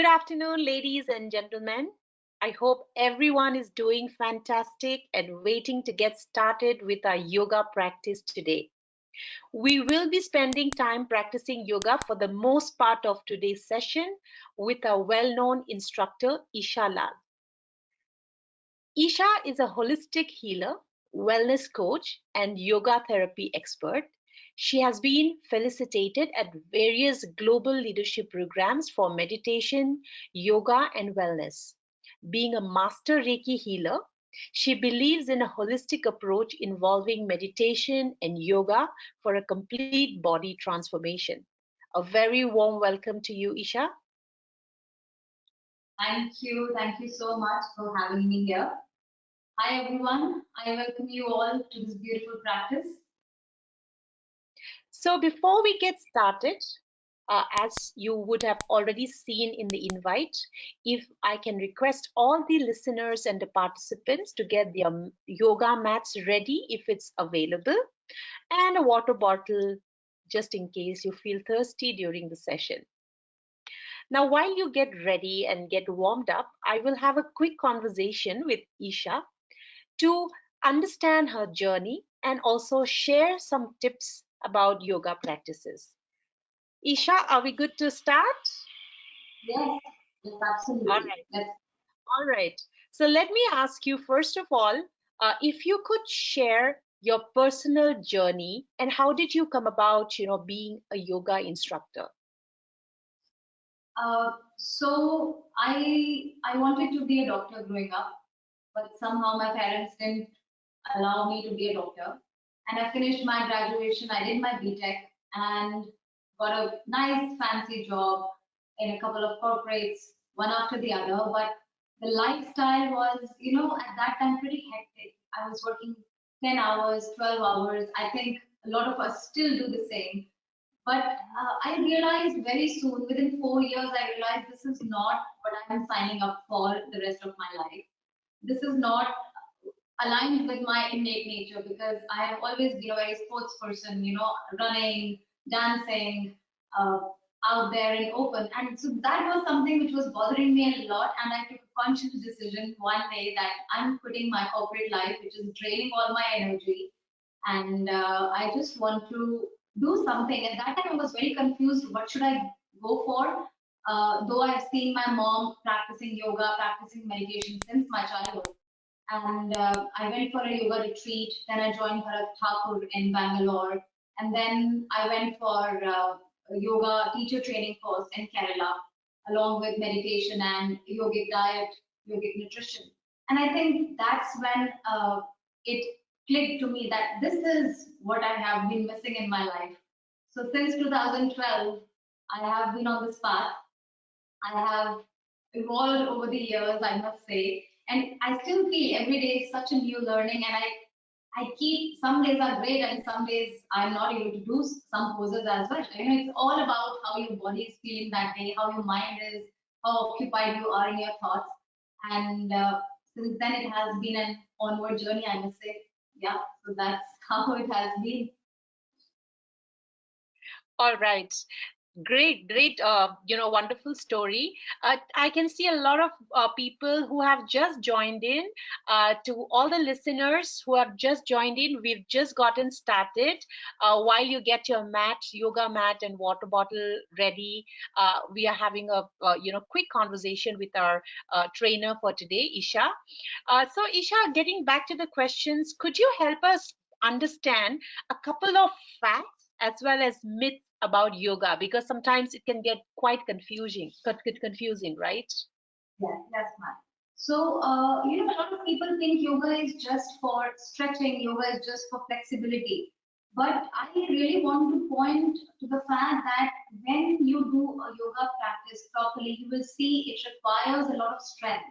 Good afternoon, ladies and gentlemen. I hope everyone is doing fantastic and waiting to get started with our yoga practice today. We will be spending time practicing yoga for the most part of today's session with our well-known instructor, Isha Lal. Isha is a holistic healer, wellness coach, and yoga therapy expert. She has been felicitated at various global leadership programs for meditation, yoga, and wellness. Being a master Reiki healer, she believes in a holistic approach involving meditation and yoga for a complete body transformation. A very warm welcome to you, Isha. Thank you. Thank you so much for having me here. Hi, everyone. I welcome you all to this beautiful practice. So before we get started, as you would have already seen in the invite, if I can request all the listeners and the participants to get their yoga mats ready if it's available, and a water bottle just in case you feel thirsty during the session. Now, while you get ready and get warmed up, I will have a quick conversation with Isha to understand her journey and also share some tips about yoga practices. Isha, are we good to start? Yes, yes, All absolutely. right. All right. So let me ask you, first of all, if you could share your personal journey and how did you come about, being a yoga instructor? So I wanted to be a doctor growing up, but somehow my parents didn't allow me to be a doctor. And I finished my graduation. I did my BTech and got a nice fancy job in a couple of corporates, one after the other. But the lifestyle was, at that time pretty hectic. I was working 10 hours, 12 hours. I think a lot of us still do the same. But I realized very soon, within 4 years, I realized this is not what I'm signing up for the rest of my life. This is not aligned with my innate nature because I have always been a very sports person, running, dancing, uh, out there in open. And so that was something which was bothering me a lot. And I took a conscious decision one day that I'm quitting my corporate life, which is draining all my energy. And I just want to do something. At that time, I was very confused. What should I go for? Though I've seen my mom practicing yoga, practicing meditation since my childhood, and I went for a yoga retreat. Then I joined Bharat Thakur in Bangalore, and then I went for a yoga teacher training course in Kerala, along with meditation and yogic diet, yogic nutrition. And I think that's when it clicked to me that this is what I have been missing in my life. So since 2012, I have been on this path. I have evolved over the years, I must say. And I still feel every day is such a new learning. And I keep, some days are great and some days I'm not able to do some poses as well. It's all about how your body is feeling that day, how your mind is, how occupied you are in your thoughts. And since then, it has been an onward journey, I must say. Yeah, so that's how it has been. All right. Great, great, wonderful story. I can see a lot of people who have just joined in. To all the listeners who have just joined in, we've just gotten started. While you get your mat, yoga mat, and water bottle ready, we are having a quick conversation with our trainer for today, Isha. So, Isha, getting back to the questions, could you help us understand a couple of facts as well as myths about yoga, because sometimes it can get quite confusing, right? Yes, yes, ma'am. So, a lot of people think yoga is just for stretching, yoga is just for flexibility. But I really want to point to the fact that when you do a yoga practice properly, you will see it requires a lot of strength.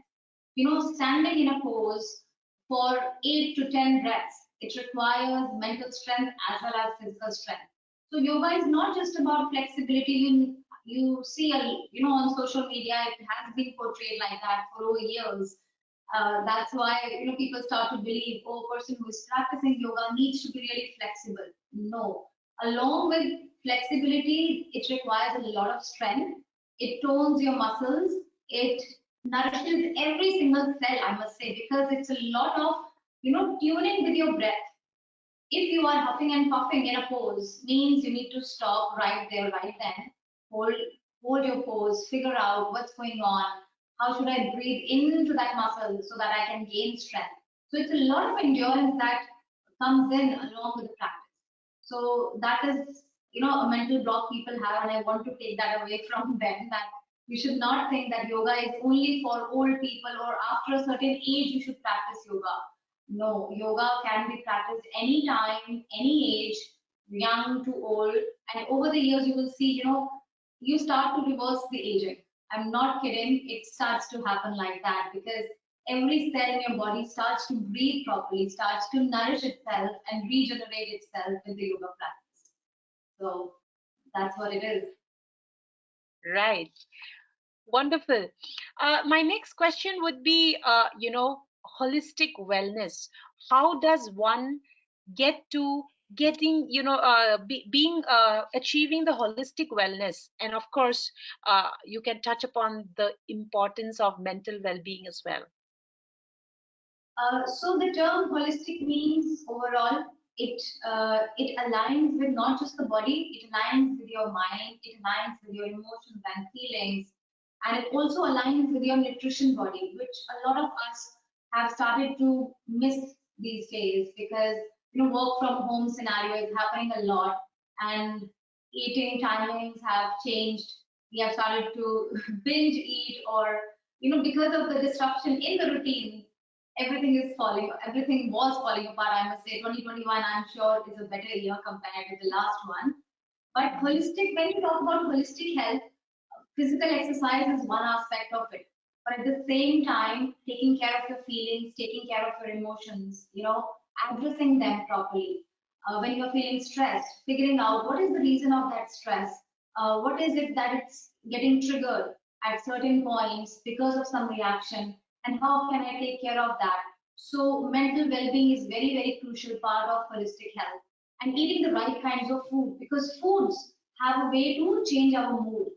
Standing in a pose for 8 to 10 reps, it requires mental strength as well as physical strength. So yoga is not just about flexibility. You see, on social media, it has been portrayed like that for over years. That's why people start to believe, oh, a person who is practicing yoga needs to be really flexible. No, along with flexibility, it requires a lot of strength. it tones your muscles, it nourishes every single cell, I must say, because it's a lot of, tuning with your breath. If you are huffing and puffing in a pose, means you need to stop right there, right then. Hold, hold your pose, figure out what's going on. How should I breathe into that muscle so that I can gain strength? So it's a lot of endurance that comes in along with the practice. So that is, a mental block people have, and I want to take that away from them that you should not think that yoga is only for old people or after a certain age you should practice yoga. No, yoga can be practiced anytime, any age, young to old. And over the years, you will see, you start to reverse the aging. I'm not kidding. It starts to happen like that because every cell in your body starts to breathe properly, starts to nourish itself and regenerate itself with the yoga practice. So that's what it is. Right. Wonderful. My next question would be, holistic wellness. How does one get to getting, being, achieving the holistic wellness? And of course, you can touch upon the importance of mental well-being as well. So the term holistic means overall it aligns with not just the body, it aligns with your mind, it aligns with your emotions and feelings, and it also aligns with your nutrition body, which a lot of us have started to miss these days because work from home scenario is happening a lot, and eating timings have changed. We have started to binge eat, or because of the disruption in the routine, everything was falling apart. I must say 2021, I'm sure, is a better year compared to the last one. But holistic, when you talk about holistic health, physical exercise is one aspect of it. But at the same time, taking care of your feelings, taking care of your emotions, addressing them properly. When you're feeling stressed, figuring out what is the reason of that stress, what is it that it's getting triggered at certain points because of some reaction, and how can I take care of that? So mental well-being is very, very crucial part of holistic health. And eating the right kinds of food, because foods have a way to change our mood.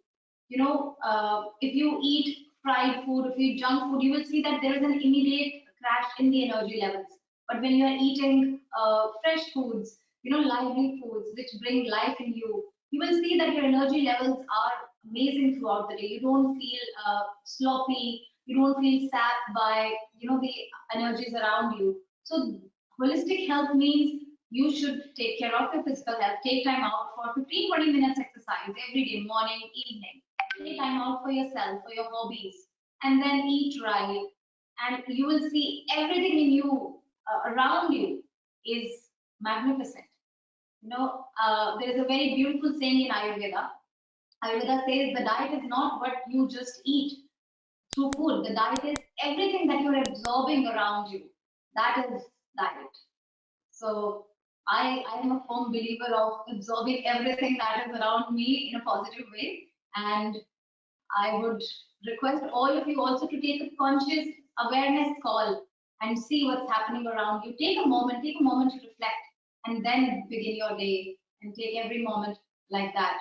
If you eat fried food, if you eat junk food, you will see that there is an immediate crash in the energy levels. But when you are eating fresh foods, lively foods which bring life in you, you will see that your energy levels are amazing throughout the day. You don't feel sloppy. You don't feel sapped by the energies around you. So holistic health means you should take care of your physical health. Take time out for 15-20 minutes exercise every day, morning, evening. Take time out for yourself, for your hobbies, and then eat right. And you will see everything in you, around you, is magnificent. There is a very beautiful saying in Ayurveda. Ayurveda says the diet is not what you just eat through food. The diet is everything that you're absorbing around you. That is diet. So I am a firm believer of absorbing everything that is around me in a positive way. And I would request all of you also to take a conscious awareness call and see what's happening around you. Take a moment to reflect, and then begin your day and take every moment like that.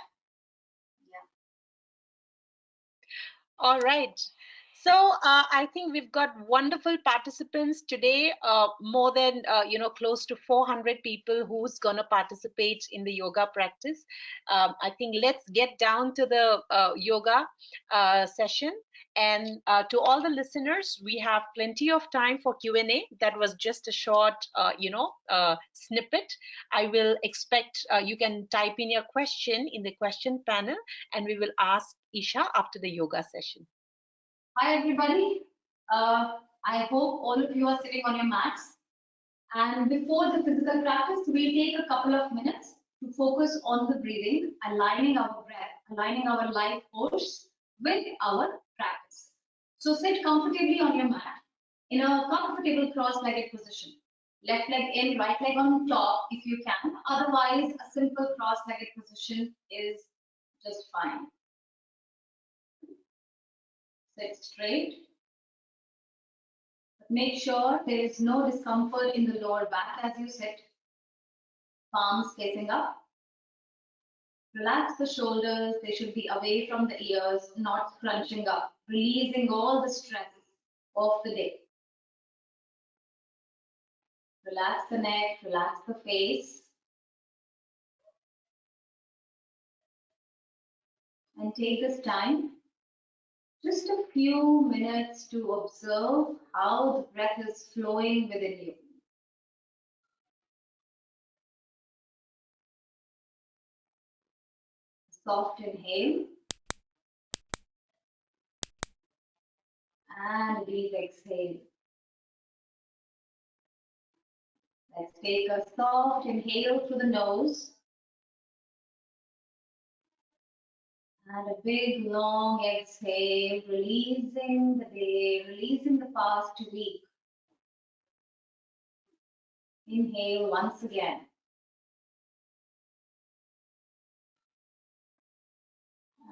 Yeah. All right. So I think we've got wonderful participants today. More than close to 400 people who's gonna participate in the yoga practice. I think let's get down to the yoga session. And to all the listeners, we have plenty of time for Q&A. That was just a short, snippet. I will expect you can type in your question in the question panel, and we will ask Isha after the yoga session. Hi, everybody. I hope all of you are sitting on your mats. And before the physical practice, we'll take a couple of minutes to focus on the breathing, aligning our breath, aligning our life force with our practice. So sit comfortably on your mat in a comfortable cross-legged position. Left leg in, right leg on top if you can. Otherwise, a simple cross-legged position is just fine. Sit straight. Make sure there is no discomfort in the lower back as you sit. Palms facing up. Relax the shoulders. They should be away from the ears, not scrunching up, releasing all the stress of the day. Relax the neck, relax the face, and take this time, just a few minutes to observe how the breath is flowing within you. Soft inhale and a deep exhale. Let's take a soft inhale through the nose and a big long exhale, releasing the day, releasing the past week. Inhale once again.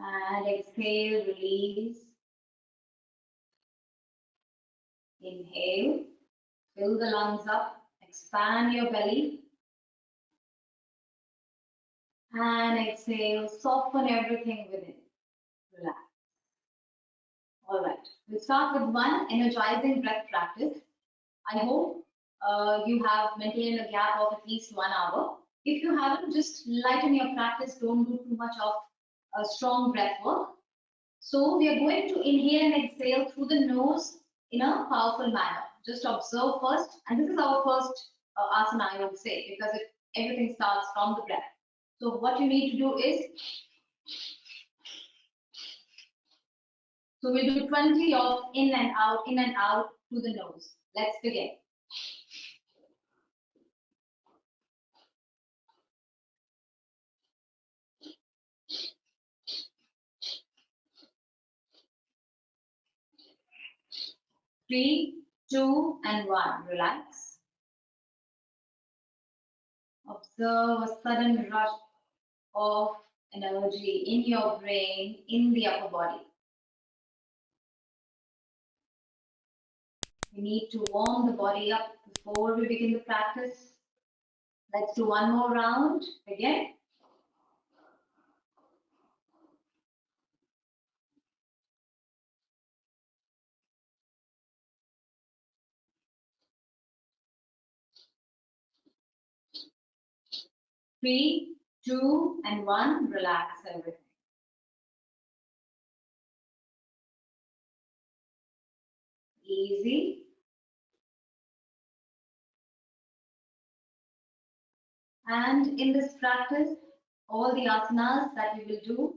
And exhale, release. Inhale, fill the lungs up, expand your belly. And exhale, soften everything within. Relax. All right, we'll start with one energizing breath practice. I hope you have maintained a gap of at least 1 hour. If you haven't, just lighten your practice. Don't do too much of strong breath work. So we are going to inhale and exhale through the nose in a powerful manner. Just observe first, and this is our first asana, I would say, because everything starts from the breath. So what you need to do is, so we'll do 20 of in and out through the nose. Let's begin. 3, 2, and 1. Relax. Observe a sudden rush of energy in your brain, in the upper body. We need to warm the body up before we begin the practice. Let's do one more round. Begin. 3, 2, and 1. Relax everything. Easy. And in this practice, all the asanas that we will do,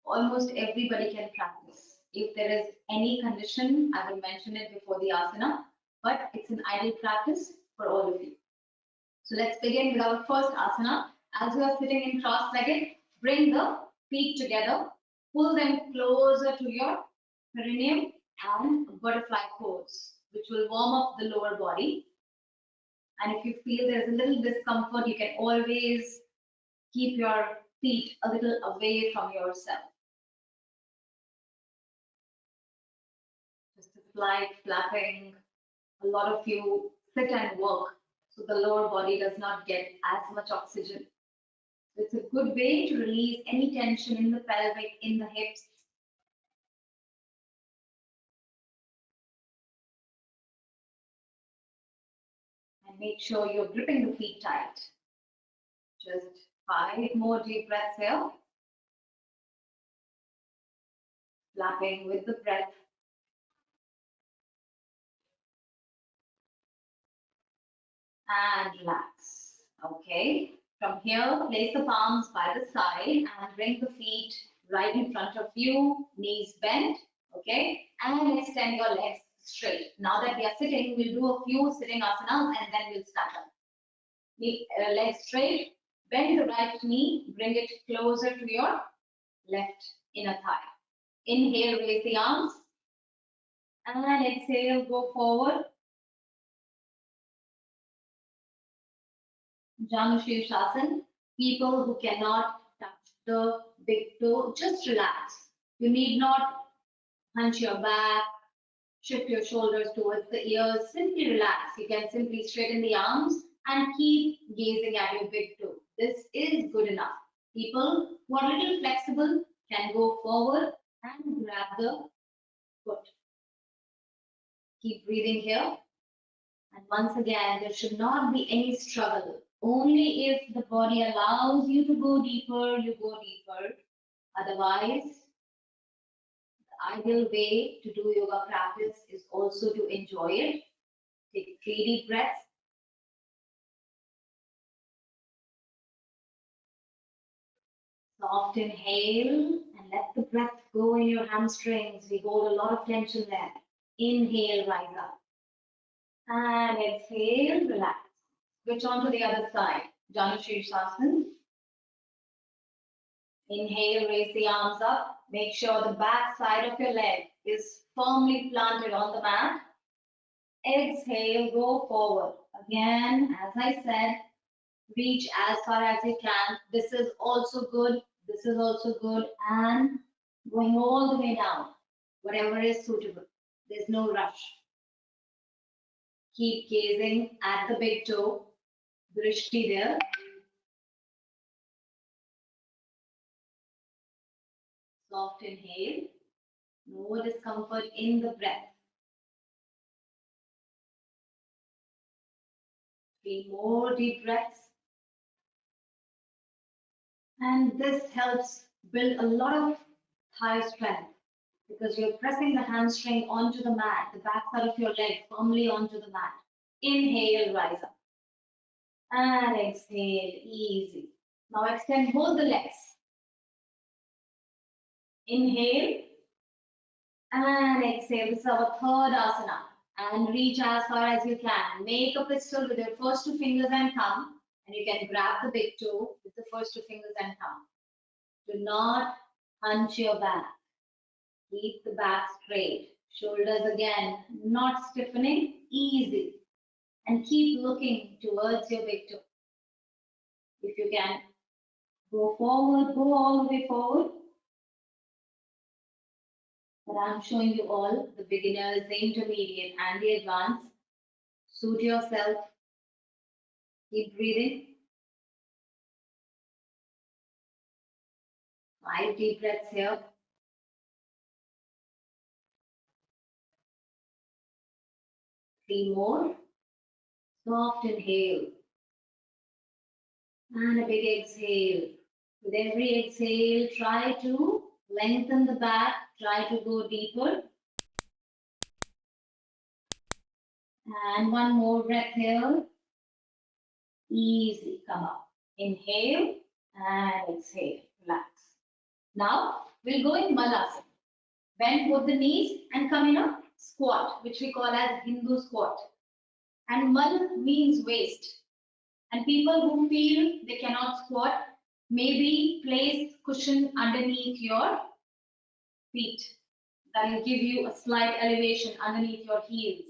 almost everybody can practice. If there is any condition, I will mention it before the asana, but it's an ideal practice for all of you. So let's begin with our first asana. As you are sitting in cross-legged, bring the feet together, pull them closer to your perineum and butterfly pose, which will warm up the lower body. And if you feel there's a little discomfort, you can always keep your feet a little away from yourself. Just a slight flapping. A lot of you sit and work, so the lower body does not get as much oxygen. So it's a good way to release any tension in the pelvic, in the hips. And make sure you're gripping the feet tight. Just 5 more deep breaths here. Flapping with the breath. And relax. Okay. From here, place the palms by the side and bring the feet right in front of you, knees bent. Okay. And extend your legs straight. Now that we are sitting, we'll do a few sitting asanas and then we'll stand up. Legs straight. Bend the right knee, bring it closer to your left inner thigh. Inhale, raise the arms. And exhale, go forward. Janushirshasana. People who cannot touch the big toe, just relax. You need not hunch your back, shift your shoulders towards the ears. Simply relax. You can simply straighten the arms and keep gazing at your big toe. This is good enough. People who are a little flexible can go forward and grab the foot. Keep breathing here. And once again, there should not be any struggle. Only if the body allows you to go deeper, you go deeper. Otherwise, the ideal way to do yoga practice is also to enjoy it. Take 3 deep breaths. Soft inhale and let the breath go in your hamstrings. We hold a lot of tension there. Inhale, rise up. And exhale, relax. Switch on to the other side. Janu Shirsasana. Inhale, raise the arms up. Make sure the back side of your leg is firmly planted on the mat. Exhale, go forward. Again, as I said, reach as far as you can. This is also good. This is also good. And going all the way down, whatever is suitable. There's no rush. Keep gazing at the big toe. Drishti there. Soft inhale. No discomfort in the breath. 3 more deep breaths. And this helps build a lot of thigh strength because you're pressing the hamstring onto the mat, the back side of your leg firmly onto the mat. Inhale, rise up. And exhale, easy. Now extend both the legs. Inhale and exhale. This is our third asana. And reach as far as you can. Make a pistol with your first 2 fingers and thumb. And you can grab the big toe with the first 2 fingers and thumb. Do not hunch your back. Keep the back straight. Shoulders again, not stiffening, easy. And keep looking towards your big toe. If you can go forward, go all the way forward. But I'm showing you all the beginners, the intermediate, and the advanced. Suit yourself. Keep breathing. 5 deep breaths here. 3 more. Soft inhale. And a big exhale. With every exhale, try to lengthen the back, try to go deeper. And 1 more breath here. Easy, come up. Inhale and exhale, relax. Now, we'll go in Malasana. Bend both the knees and come in a squat, which we call as Hindu squat. And Mal means waist. And people who feel they cannot squat, maybe place cushion underneath your feet. That will give you a slight elevation underneath your heels.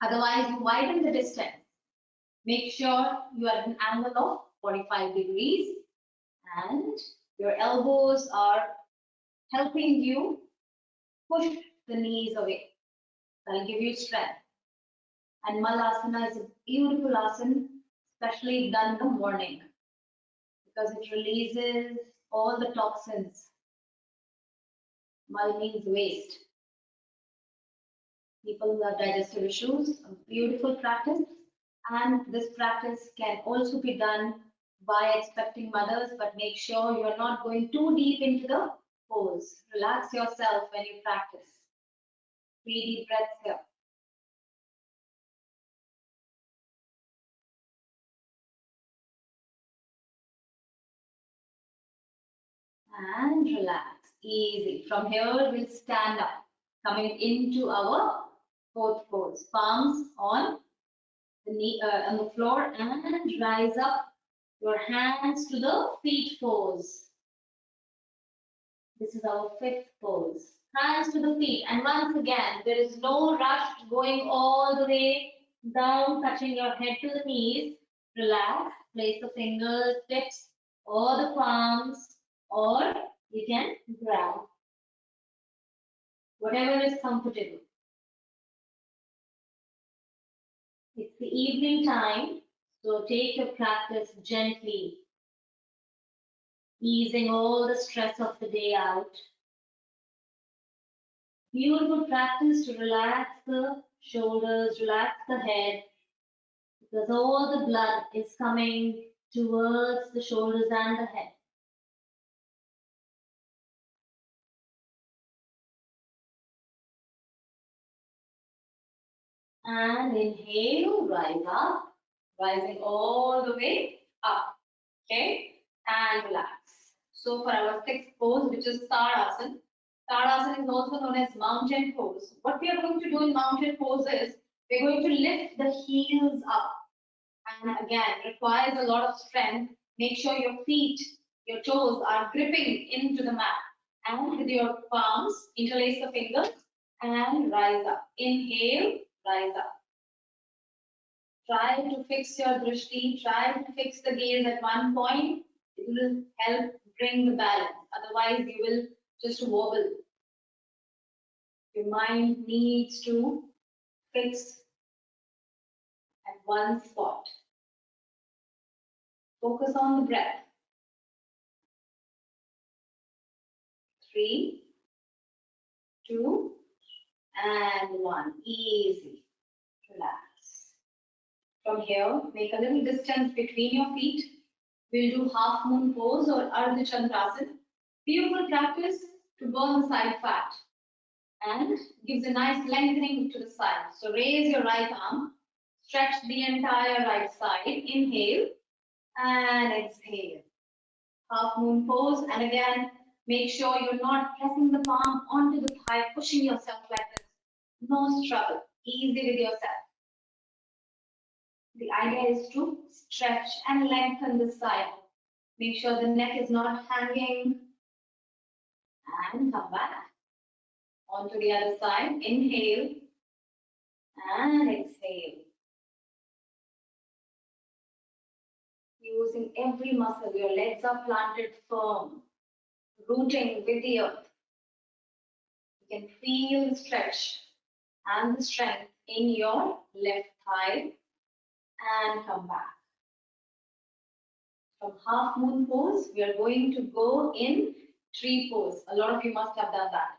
Otherwise, you widen the distance. Make sure you are at an angle of 45 degrees and your elbows are helping you push the knees away. That will give you strength. And Malasana is a beautiful asana, especially done in the morning because it releases all the toxins. Mal means waste. People who have digestive issues, a beautiful practice. And this practice can also be done by expecting mothers, but make sure you're not going too deep into the pose. Relax yourself when you practice. 3 deep breaths here. And relax, easy. From here, we'll stand up, coming into our 4th pose. Palms on the knee, on the floor, and rise up. Your hands to the feet pose. This is our 5th pose. Hands to the feet. And once again, there is no rush going all the way down, touching your head to the knees. Relax. Place the fingers, tips, or the palms, or you can grab. Whatever is comfortable. It's the evening time, so take your practice gently. easing all the stress of the day out. Beautiful practice to relax the shoulders, relax the head, because all the blood is coming towards the shoulders and the head. And inhale, rise up, rising all the way up. Okay, and relax. So for our sixth pose, which is Tadasana, Tadasana is also known as mountain pose. What we are going to do in mountain pose is we're going to lift the heels up, and again requires a lot of strength. Make sure your feet, your toes are gripping into the mat, and with your palms interlace the fingers and rise up. Inhale, rise up. Try to fix your drishti, try to fix the gaze at one point. It will help bring the balance. Otherwise, you will just wobble. Your mind needs to fix at one spot. Focus on the breath. 3, 2, and 1. Easy. Relax. From here, make a little distance between your feet. We'll do half moon pose or Ardha Chandrasana. Beautiful practice to burn the side fat and gives a nice lengthening to the side. So raise your right arm, stretch the entire right side. Inhale and exhale. Half moon pose, and again, make sure you're not pressing the palm onto the thigh, pushing yourself like this. No struggle. Easy with yourself. The idea is to stretch and lengthen the side. Make sure the neck is not hanging. And come back. Onto the other side. Inhale and exhale. Using every muscle. Your legs are planted firm, rooting with the earth. You can feel the stretch and the strength in your left thigh. And come back. From half moon pose, we are going to go in tree pose. A lot of you must have done that.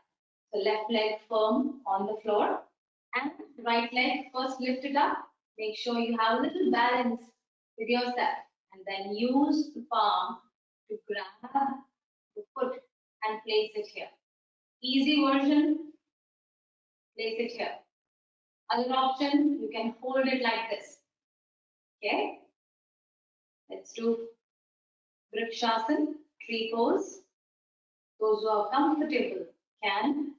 So left leg firm on the floor and right leg first lift it up. Make sure you have a little balance with yourself, and then use the palm to grab the foot and place it here. Easy version, place it here. Other option, you can hold it like this. Okay, let's do Vrikshasana, tree pose. Those who are comfortable can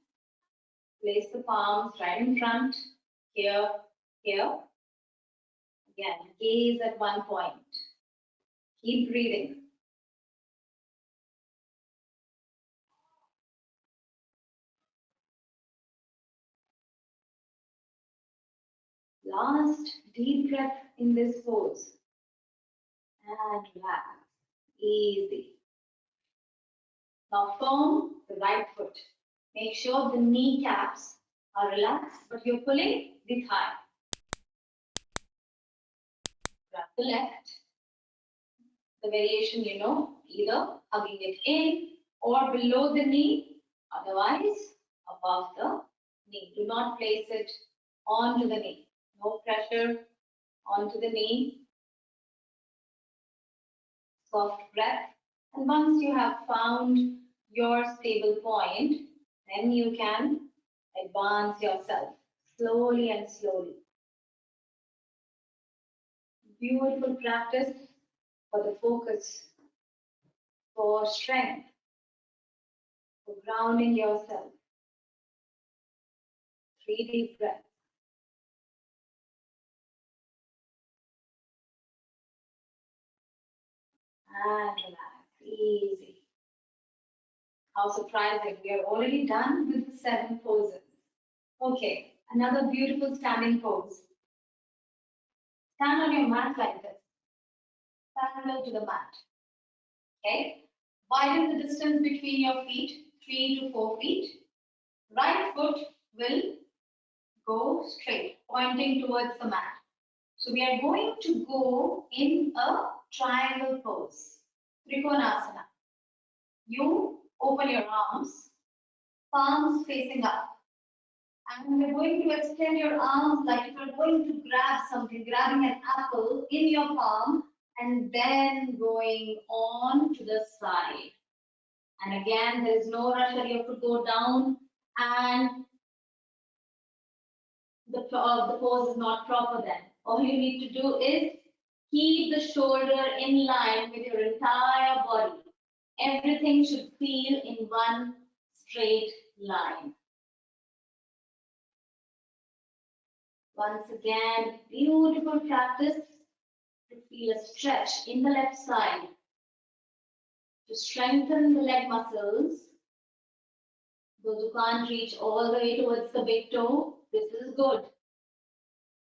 place the palms right in front, here, here. Again, gaze at one point. Keep breathing. Last deep breath in this pose. And relax. Easy. Now firm the right foot. Make sure the kneecaps are relaxed, but you're pulling the thigh. Grab the left. The variation, you know, either hugging it in or below the knee, otherwise above the knee. Do not place it onto the knee. No pressure onto the knee. Soft breath. And once you have found your stable point, then you can advance yourself slowly and slowly. Beautiful practice for the focus, for strength, for grounding yourself. 3 deep breaths. And relax, easy. How surprising, we are already done with the 7 poses. Okay, another beautiful standing pose. Stand on your mat like this, parallel to the mat. Okay, widen the distance between your feet, 3 to 4 feet. Right foot will go straight, pointing towards the mat. So we are going to go in a triangle pose, Trikonasana. You open your arms, palms facing up. And you're going to extend your arms like if you're going to grab something, grabbing an apple in your palm, and then going on to the side. And again, there is no rush that you have to go down, and the pose is not proper then. All you need to do is keep the shoulder in line with your entire body. Everything should feel in one straight line. Once again, beautiful practice to feel a stretch in the left side to strengthen the leg muscles. Those who can't reach all the way towards the big toe, this is good.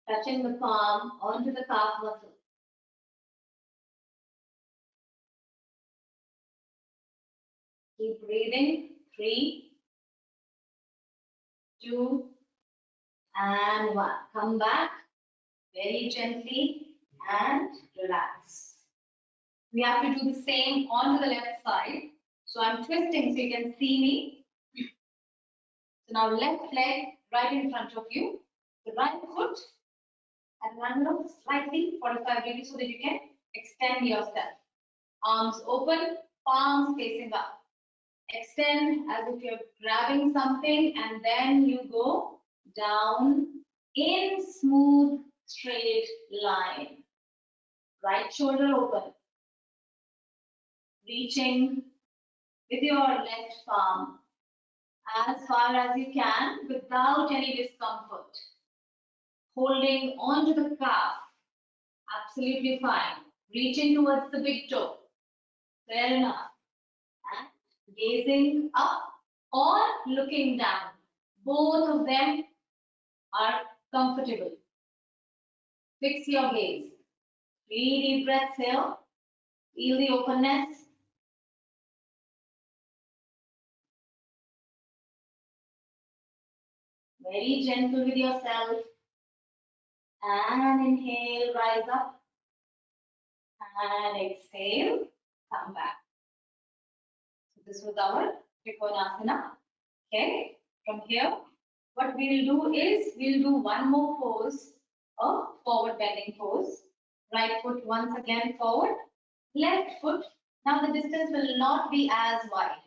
Touching the palm onto the calf muscle. Keep breathing. 3, 2, and 1. Come back very gently and relax. We have to do the same onto the left side. So I'm twisting so you can see me. So now left leg right in front of you. The right foot at an angle of slightly 45 degrees so that you can extend yourself. Arms open, palms facing up. Extend as if you're grabbing something and then you go down in smooth straight line. Right shoulder open. Reaching with your left palm as far as you can without any discomfort. Holding onto the calf. Absolutely fine. Reaching towards the big toe. Fair enough. And gazing up or looking down. Both of them are comfortable. Fix your gaze. 3 deep breaths here. Feel the openness. Very gentle with yourself. And inhale, rise up. And exhale, come back. So this was our Trikonasana. Okay, from here, what we'll do is we'll do one more pose, a forward bending pose. Right foot once again forward, left foot. Now the distance will not be as wide,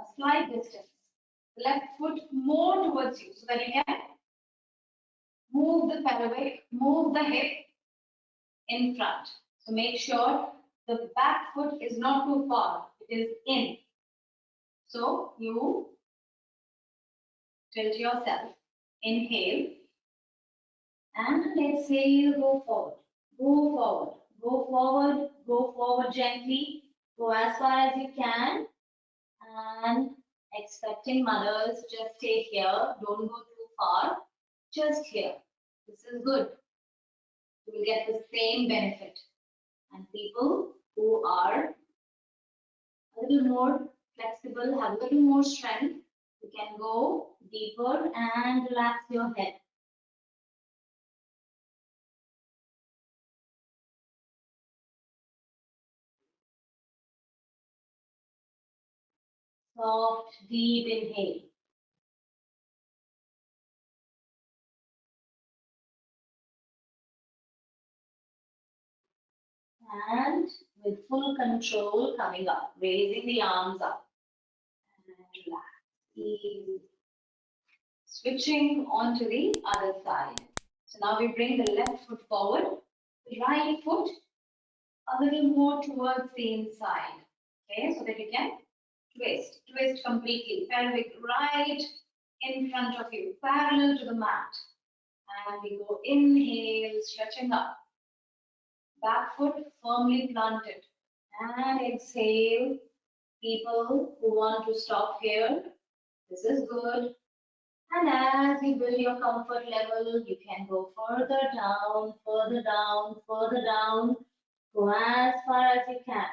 a slight distance. Left foot more towards you so that you can move the pelvic, move the hip in front. So make sure the back foot is not too far, it is in. So you tilt yourself, inhale, and exhale, go forward, go forward, go forward, go forward gently, go as far as you can, and expecting mothers, just stay here, don't go too far, just here. This is good. You will get the same benefit. And people who are a little more flexible, have a little more strength, you can go deeper and relax your head. Soft, deep inhale. And with full control coming up, raising the arms up. And relax. Easy. Switching onto the other side. So now we bring the left foot forward, the right foot a little more towards the inside. Okay, so that you can twist completely. Pelvic right in front of you, parallel to the mat. And we go inhale, stretching up. Back foot firmly planted. And exhale. People who want to stop here, this is good. And as you build your comfort level, you can go further down, further down, further down. Go as far as you can.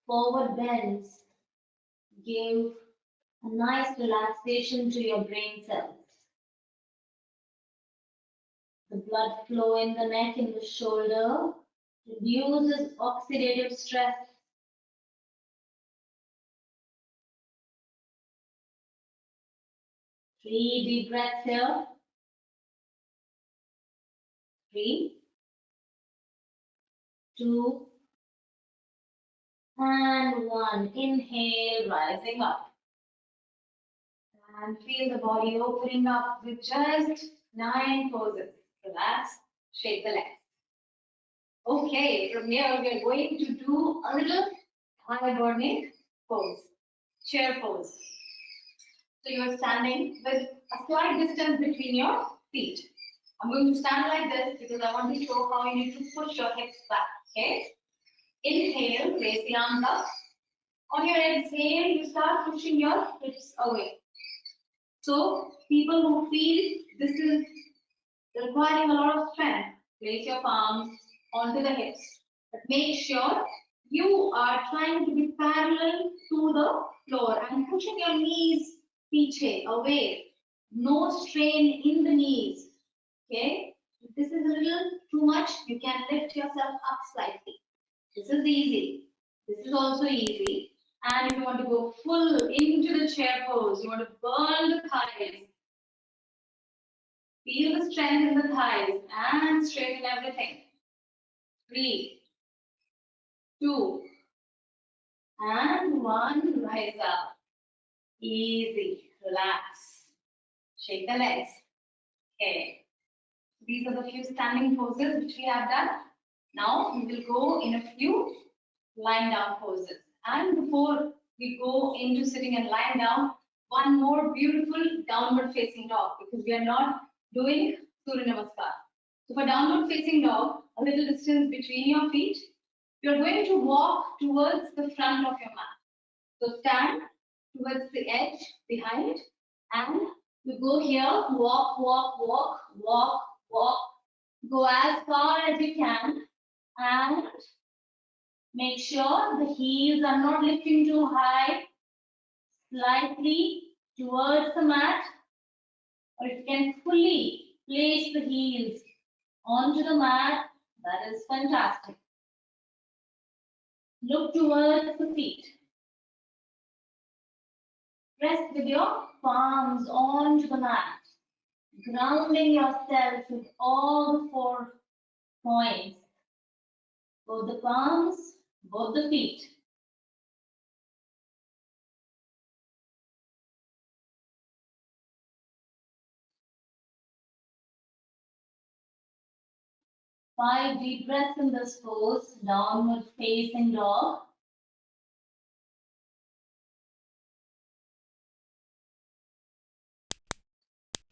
Forward bends give a nice relaxation to your brain cells. The blood flow in the neck, in the shoulder, reduces oxidative stress. 3 deep breaths here. 3, 2, and 1. Inhale, rising up. And feel the body opening up with just 9 poses. Relax, shake the legs. Okay, from here we are going to do a little high burning pose, chair pose. So you are standing with a slight distance between your feet. I'm going to stand like this because I want to show how you need to push your hips back. Okay? Inhale, raise the arms up. On your exhale, you start pushing your hips away. So people who feel this is requiring a lot of strength, place your palms onto the hips. But make sure you are trying to be parallel to the floor and pushing your knees piche away. No strain in the knees. Okay? If this is a little too much, you can lift yourself up slightly. This is easy. This is also easy. And if you want to go full into the chair pose, you want to burn the thighs. Feel the strength in the thighs and straighten everything. 3, 2, and 1. Rise up. Easy. Relax. Shake the legs. Okay. These are the few standing poses which we have done. Now we will go in a few lying down poses. And before we go into sitting and lying down, one more beautiful downward facing dog because we are not doing Surya Namaskar. So for downward facing dog, a little distance between your feet, you're going to walk towards the front of your mat. So stand towards the edge behind and you go here, walk, walk, walk, walk, walk, go as far as you can and make sure the heels are not lifting too high, slightly towards the mat, or if you can fully place the heels onto the mat, that is fantastic. Look towards the feet. Press with your palms onto the mat, grounding yourself with all the 4 points, both the palms, both the feet. Five deep breaths in this pose, downward facing dog.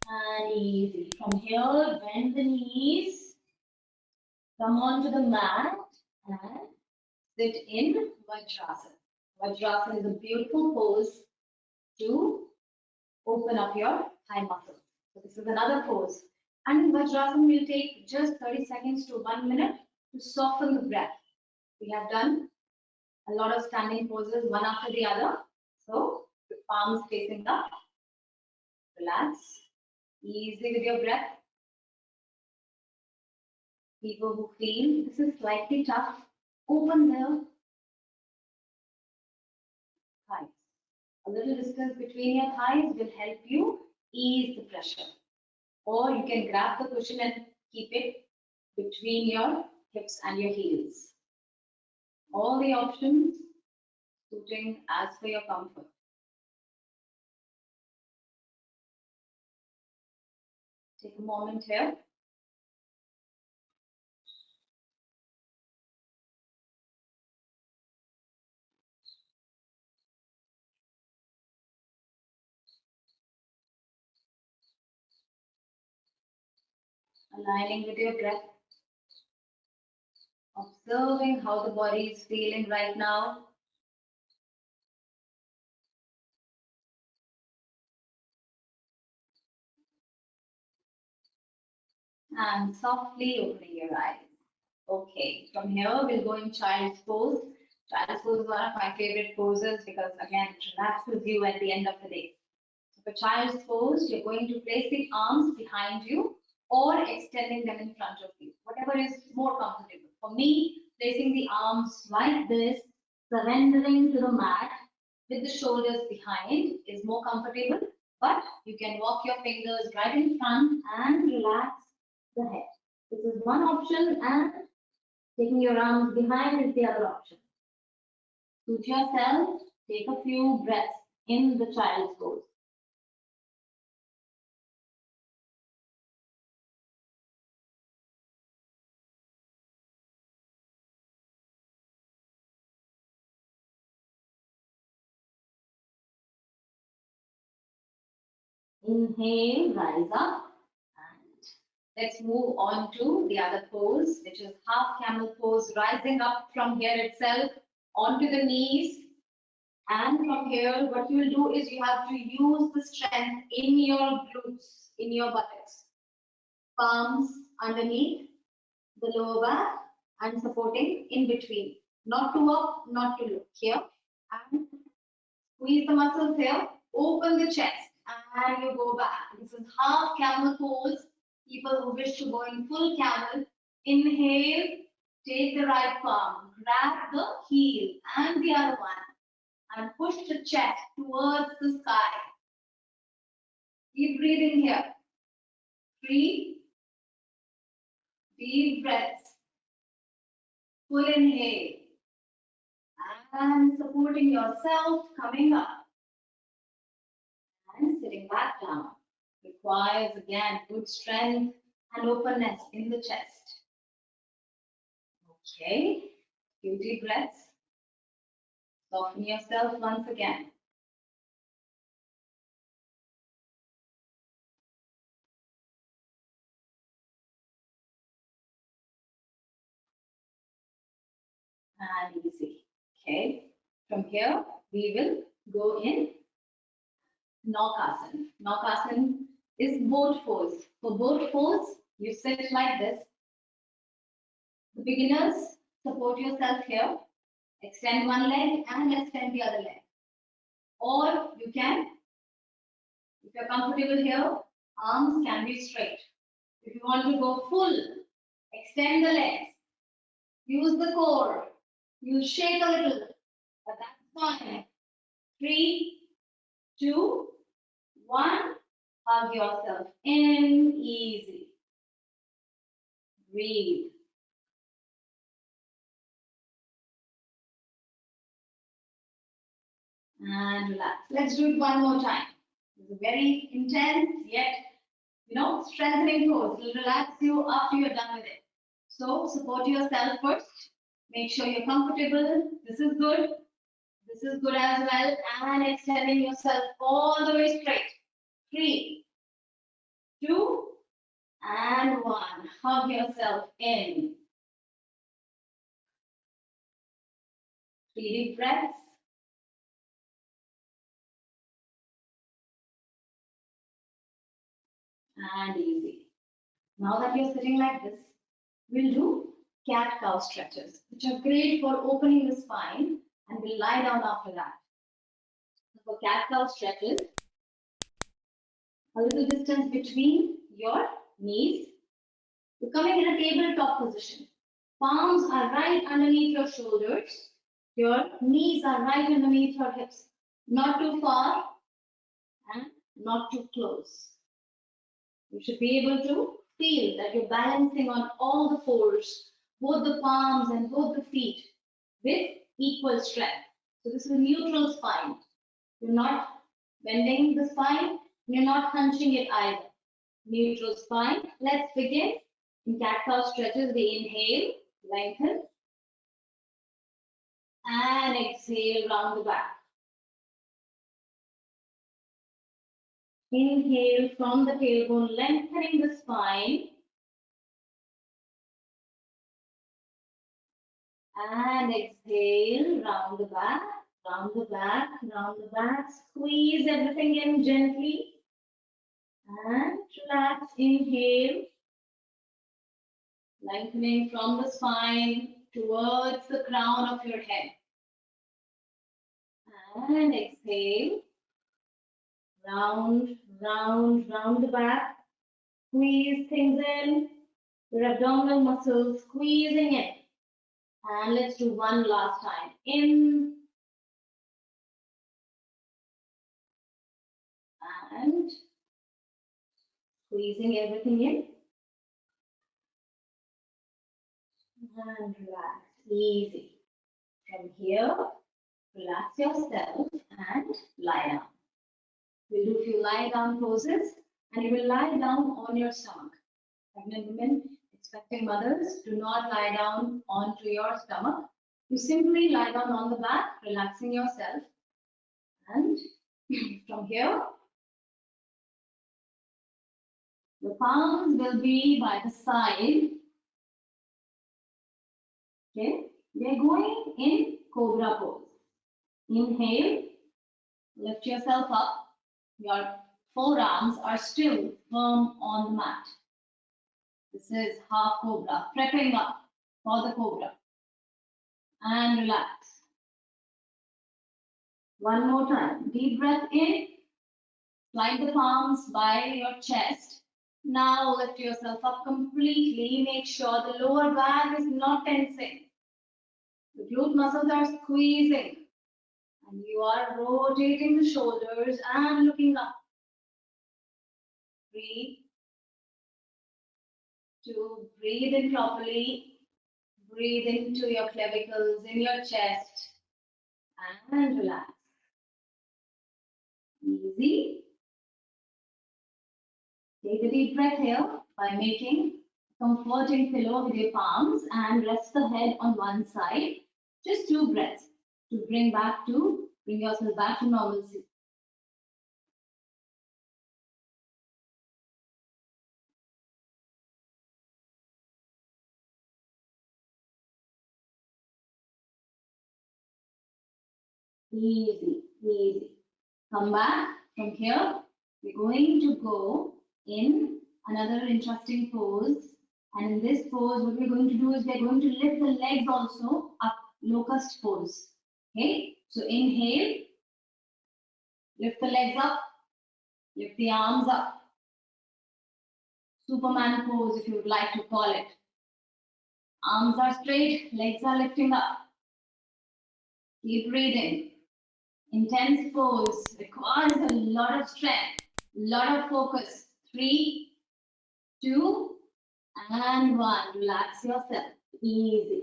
And easy. From here, bend the knees, come onto the mat and sit in Vajrasana. Vajrasana is a beautiful pose to open up your thigh muscles. So this is another pose. And in Vajrasana, we'll take just 30 seconds to 1 minute to soften the breath. We have done a lot of standing poses, one after the other. So the palms facing up. Relax. Easy with your breath. People who feel this is slightly tough, open their thighs. A little distance between your thighs will help you ease the pressure. Or you can grab the cushion and keep it between your hips and your heels. All the options suiting as per your comfort. Take a moment here. Aligning with your breath. Observing how the body is feeling right now. And softly opening your eyes. Okay, from here we'll go in child's pose. Child's pose is one of my favorite poses because again it relaxes you at the end of the day. So for child's pose, you're going to place the arms behind you or extending them in front of you, whatever is more comfortable. For me, Placing the arms like this, surrendering to the mat with the shoulders behind is more comfortable, but you can walk your fingers right in front and relax the head. This is one option, and taking your arms behind is the other option. Suit yourself, take a few breaths in the child's pose. Inhale, rise up, and let's move on to the other pose, which is half camel pose, rising up from here itself onto the knees. And from here, what you will do is you have to use the strength in your glutes, in your buttocks. Palms underneath the lower back and supporting in between. Not to up, not to look. Here, and squeeze the muscles here, open the chest, and you go back. This is half camel pose. People who wish to go in full camel, inhale, take the right palm, grab the heel and the other one, and push the chest towards the sky. Keep breathing here. 3 deep breaths. Full inhale. And supporting yourself, coming up. And sitting back down. Requires again good strength and openness in the chest. Okay. Few deep breaths. Soften yourself once again. And easy. Okay. From here, we will go in Naukasana. Naukasana is boat pose. For boat pose, you sit like this. The beginners, support yourself here. Extend one leg and extend the other leg. Or you can, if you're comfortable here, arms can be straight. If you want to go full, extend the legs. Use the core. You shake a little, but that's fine. 3, 2, 1. Hug yourself in, easy. Breathe. And relax. Let's do it one more time. It's a very intense yet, strengthening pose. It will relax you after you're done with it. So support yourself first. Make sure you're comfortable. This is good. This is good as well. And extending yourself all the way straight. 3, 2, and 1. Hug yourself in. 3 deep breaths. And easy. Now that you're sitting like this, we'll do cat-cow stretches, which are great for opening the spine, and we'll lie down after that. So for cat-cow stretches, a little distance between your knees. You're coming in a tabletop position. Palms are right underneath your shoulders. Your knees are right underneath your hips. Not too far and not too close. You should be able to feel that you're balancing on all the fours, both the palms and both the feet with equal strength. So this is a neutral spine. You're not bending the spine, you're not hunching it either. Neutral spine. Let's begin. In cat-cow stretches, we inhale, lengthen, and exhale round the back. Inhale from the tailbone, lengthening the spine. And exhale, round the back, round the back, round the back. Squeeze everything in gently. And relax, inhale. Lengthening from the spine towards the crown of your head. And exhale. Round, round, round the back. Squeeze things in. Your abdominal muscles squeezing in. And let's do one last time. In and squeezing everything in and relax. Easy. From here, relax yourself and lie down. We'll do a few lie down poses and you will lie down on your stomach. Pregnant women, expecting mothers, do not lie down onto your stomach. You simply lie down on the back, relaxing yourself. And from here, the palms will be by the side. Okay, we're going in cobra pose. Inhale, lift yourself up. Your forearms are still firm on the mat. This is half cobra, prepping up for the cobra. And relax. One more time. Deep breath in. Slide the palms by your chest. Now lift yourself up completely. Make sure the lower back is not tensing. The glute muscles are squeezing. And you are rotating the shoulders and looking up. 3, 2, breathe in properly. Breathe into your clavicles, in your chest. And relax. Easy. Take a deep breath here by making a comforting pillow with your palms and rest the head on one side. Just 2 breaths to bring yourself back to normalcy. Easy, easy. Come back from here. We're going to go in another interesting pose. And in this pose, what we're going to do is we're going to lift the legs also up, locust pose. Okay, so inhale, lift the legs up, lift the arms up. Superman pose, if you would like to call it. Arms are straight, legs are lifting up. Keep breathing. Intense pose requires a lot of strength, a lot of focus. 3, 2, and 1. Relax yourself. Easy.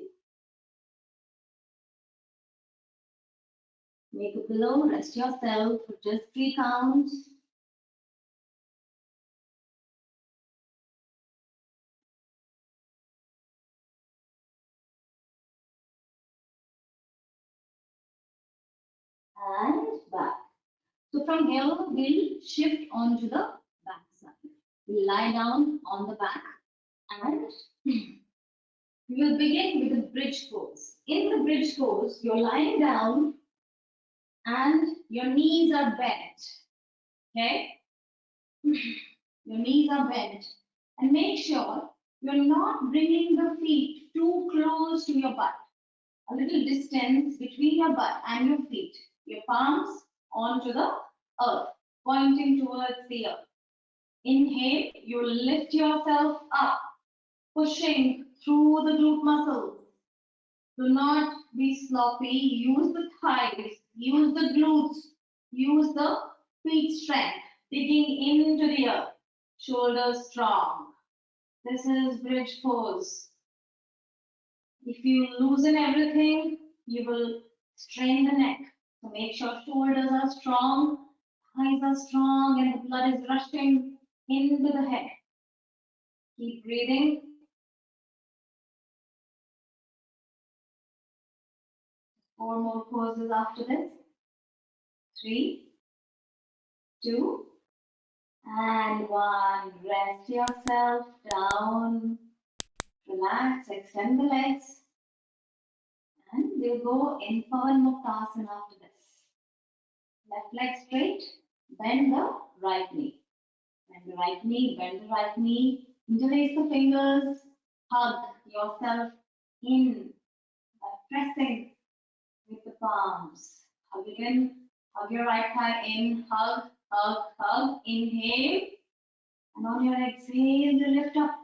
Make a pillow, rest yourself for just 3 counts. And back. So from here, we'll shift onto the back side. We'll lie down on the back and we will begin with the bridge pose. In the bridge pose, you're lying down and your knees are bent. Okay? Your knees are bent. And make sure you're not bringing the feet too close to your butt. A little distance between your butt and your feet. Your palms onto the earth, pointing towards the earth. Inhale, you lift yourself up, pushing through the glute muscles. Do not be sloppy. Use the thighs, use the glutes, use the feet strength, digging into the earth. Shoulders strong. This is bridge pose. If you loosen everything, you will strain the neck. So make sure shoulders are strong, thighs are strong, and the blood is rushing into the head. Keep breathing. 4 more poses after this. 3, 2, and 1. Rest yourself down. Relax, extend the legs. And we'll go in Pavan Muktasana after this. Left leg straight, bend the right knee. Bend the right knee, bend the right knee. Interlace the fingers, hug yourself in by pressing with the palms. Hug it in, hug your right thigh in, hug, hug, hug. Inhale. And on your exhale, you lift up.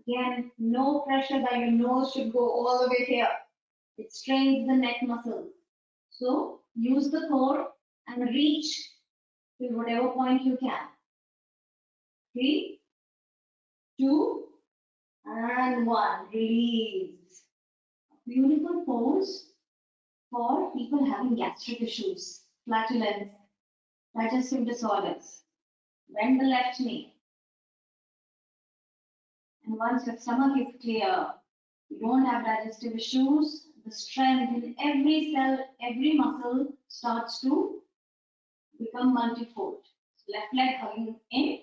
Again, no pressure that your nose should go all the way here. It strains the neck muscles. So use the core and reach till whatever point you can. 3, 2, and 1. Release. Beautiful pose for people having gastric issues, flatulence, digestive disorders. Bend the left knee. And once your stomach is clear, you don't have digestive issues, the strength in every cell, every muscle starts to become multifold. So left leg hugging in,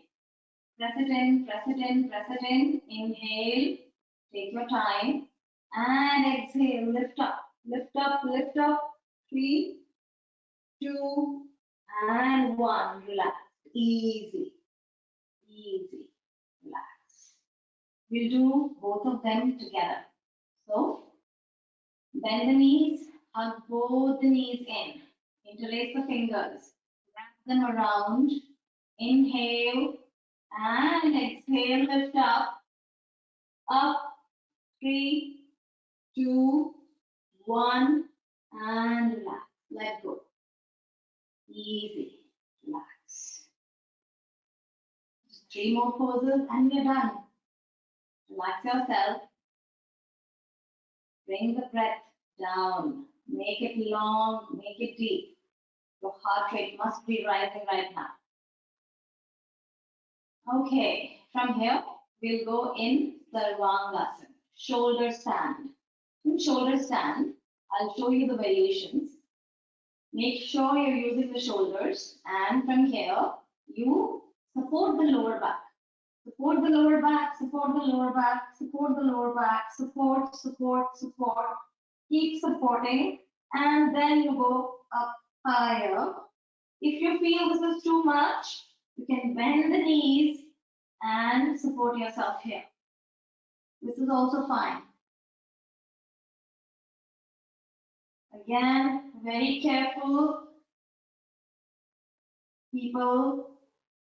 press it in, press it in, press it in. Inhale, take your time, and exhale, lift up, lift up, lift up. 3, 2, and 1. Relax. Easy, easy. Relax. We'll do both of them together. So bend the knees, hug both the knees in. Interlace the fingers, wrap them around. Inhale and exhale, lift up, up. 3, 2, 1, and relax. Let go. Easy. Relax. Just 3 more poses and we're done. Relax yourself. Bring the breath down. Make it long, make it deep. Your heart rate must be rising right now. Okay, from here, we'll go in Sarvangasana, shoulder stand. In shoulder stand, I'll show you the variations. Make sure you're using the shoulders, and from here, you support the lower back. Support the lower back, support the lower back, support the lower back, support, support, support. Keep supporting, and then you go up higher. If you feel this is too much, you can bend the knees and support yourself here. This is also fine. Again, very careful. People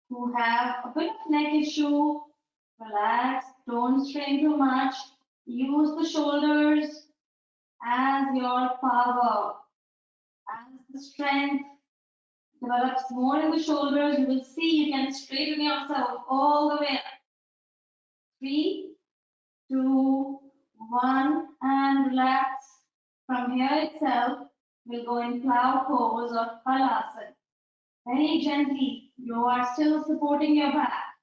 who have a bit of neck issue, relax, don't strain too much. Use the shoulders as your power. As the strength develops more in the shoulders, you will see you can straighten yourself all the way up. 3, 2, 1, and relax. From here itself, we'll go in plow pose or halasana. Very gently, you are still supporting your back,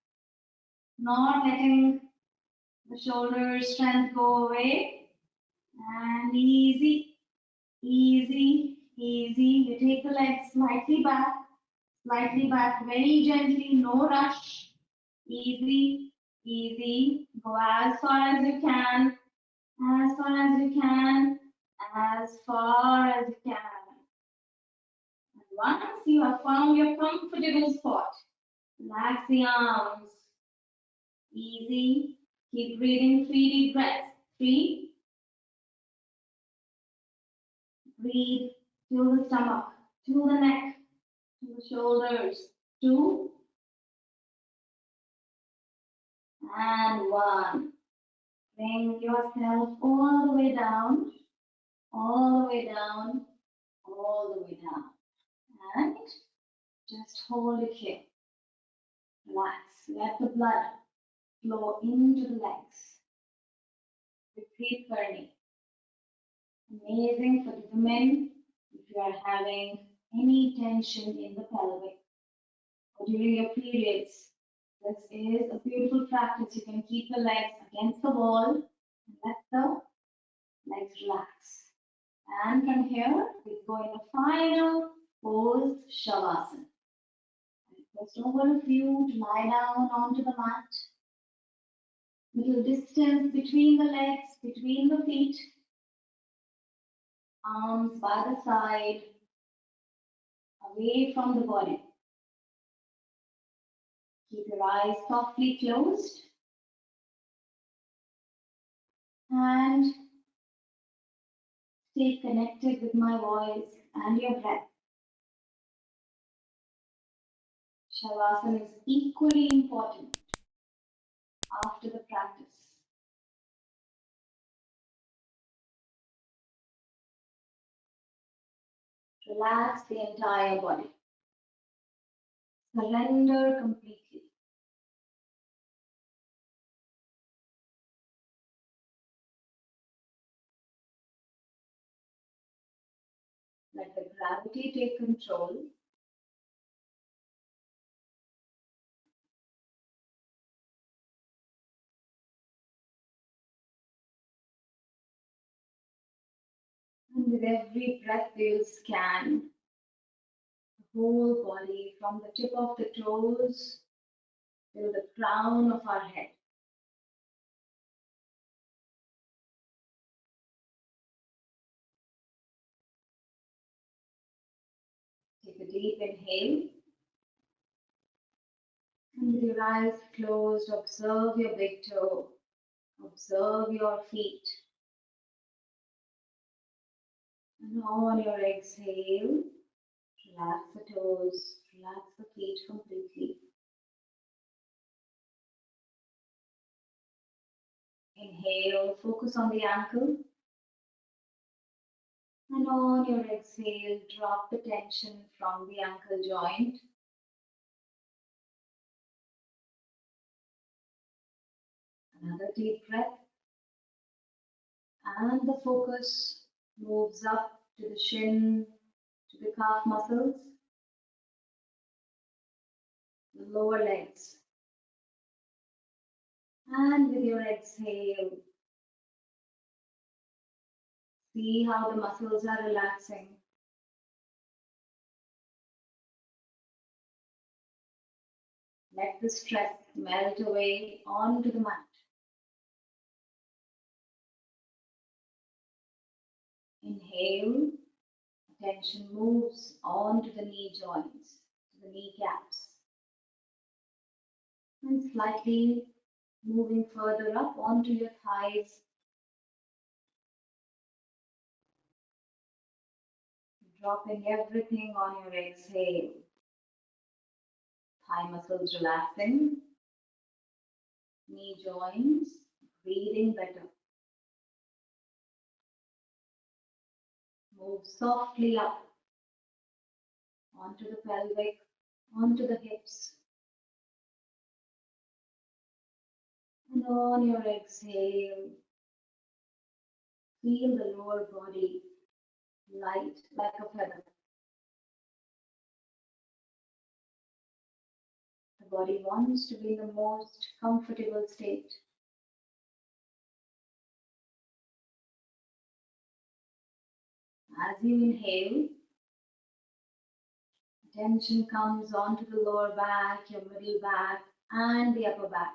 not letting the shoulder strength go away. And easy, easy, easy. We take the legs slightly back, very gently, no rush. Easy, easy. Go as far as you can, as far as you can, as far as you can. And once you have found your comfortable spot, relax the arms. Easy. Keep breathing 3 deep breaths. 3. Breathe to the stomach, to the neck, to the shoulders. 2. And 1. Bring yourself all the way down, all the way down, all the way down. And just hold it here. Relax. Let the blood flow into the legs. Repeat Karni. Amazing for the women if you are having any tension in the pelvic or during your periods. This is a beautiful practice. You can keep the legs against the wall and let the legs relax. And from here, we go in the final pose, Shavasana. Request all of you to lie down onto the mat. Little distance between the legs, between the feet. Arms by the side, away from the body. Keep your eyes softly closed. And stay connected with my voice and your breath. Shavasana is equally important after the practice. Relax the entire body. Surrender completely. Let the gravity take control. And with every breath, we'll scan the whole body from the tip of the toes to the crown of our head. Take a deep inhale. And with your eyes closed, observe your big toe. Observe your feet. And on your exhale, relax the toes, relax the feet completely. Inhale, focus on the ankle. And on your exhale, drop the tension from the ankle joint. Another deep breath. And the focus moves up to the shin, to the calf muscles, the lower legs. And with your exhale, see how the muscles are relaxing. Let the stress melt away onto the mat. Inhale, attention moves onto the knee joints, to the kneecaps, and slightly moving further up onto your thighs, dropping everything on your exhale. Thigh muscles relaxing, knee joints breathing better. Move softly up onto the pelvic, onto the hips. And on your exhale, feel the lower body light like a feather. The body wants to be in the most comfortable state. As you inhale, attention comes onto the lower back, your middle back, and the upper back.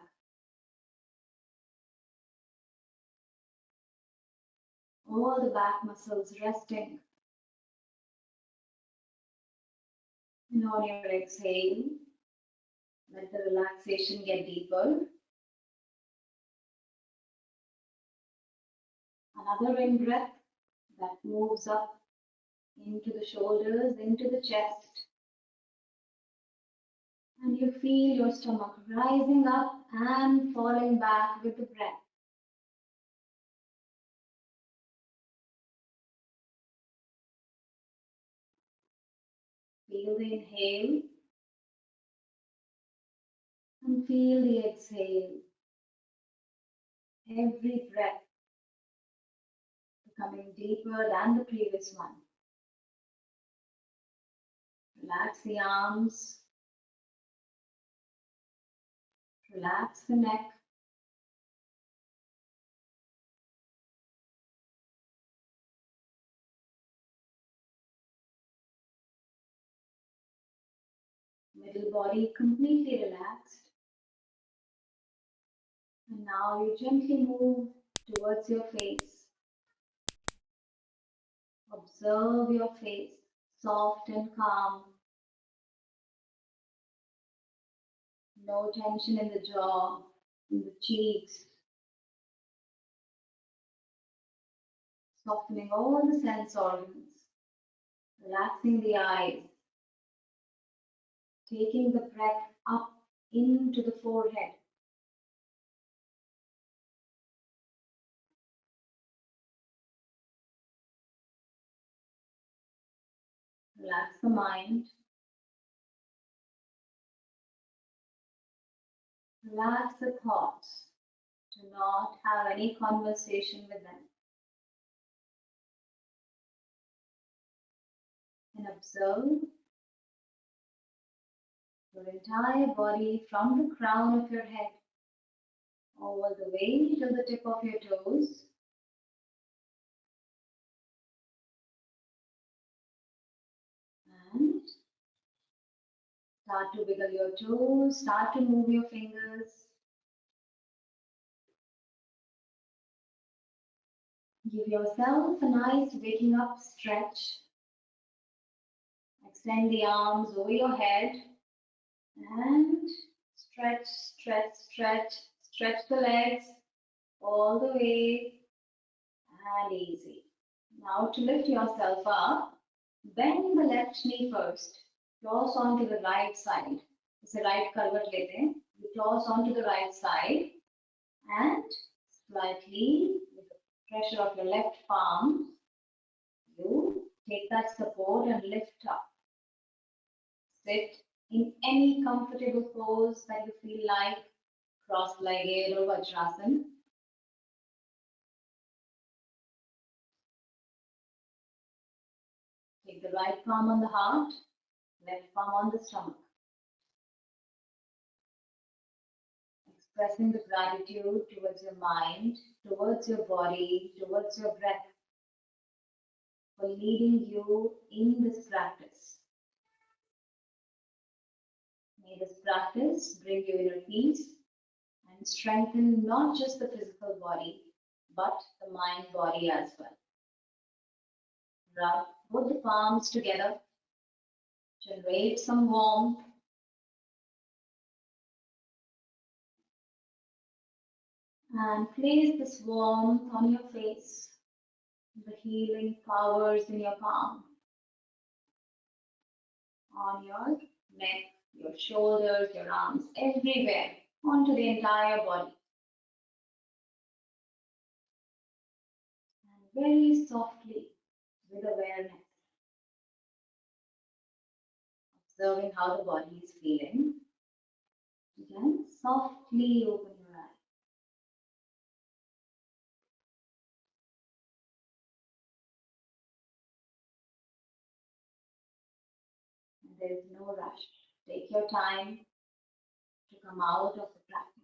All the back muscles resting. And on your exhale, let the relaxation get deeper. Another in breath that moves up into the shoulders, into the chest. And you feel your stomach rising up and falling back with the breath. Feel the inhale and feel the exhale. Every breath becoming deeper than the previous one. Relax the arms, relax the neck. Middle body completely relaxed. And now you gently move towards your face. Observe your face, soft and calm. No tension in the jaw, in the cheeks. Softening all the sense organs. Relaxing the eyes. Taking the breath up into the forehead. Relax the mind. Relax the thoughts. Do not have any conversation with them. And observe your entire body from the crown of your head all the way to the tip of your toes. And start to wiggle your toes, start to move your fingers. Give yourself a nice waking up stretch. Extend the arms over your head and stretch, stretch, stretch, stretch the legs all the way and easy. Now to lift yourself up, bend the left knee first. Toss onto the right side. इसे right करवट लेते हैं. You toss onto the right side and slightly with the pressure of your left palm, you take that support and lift up. Sit in any comfortable pose that you feel like, cross-legged or Vajrasan. Take the right palm on the heart, left palm on the stomach. Expressing the gratitude towards your mind, towards your body, towards your breath for leading you in this practice. May this practice bring you inner peace and strengthen not just the physical body, but the mind body as well. Rub both the palms together, generate some warmth, and place this warmth on your face, the healing powers in your palm, on your neck, your shoulders, your arms, everywhere, onto the entire body. And very softly, with awareness, observing how the body is feeling, again, softly open your eyes. And there is no rush. Take your time to come out of the practice.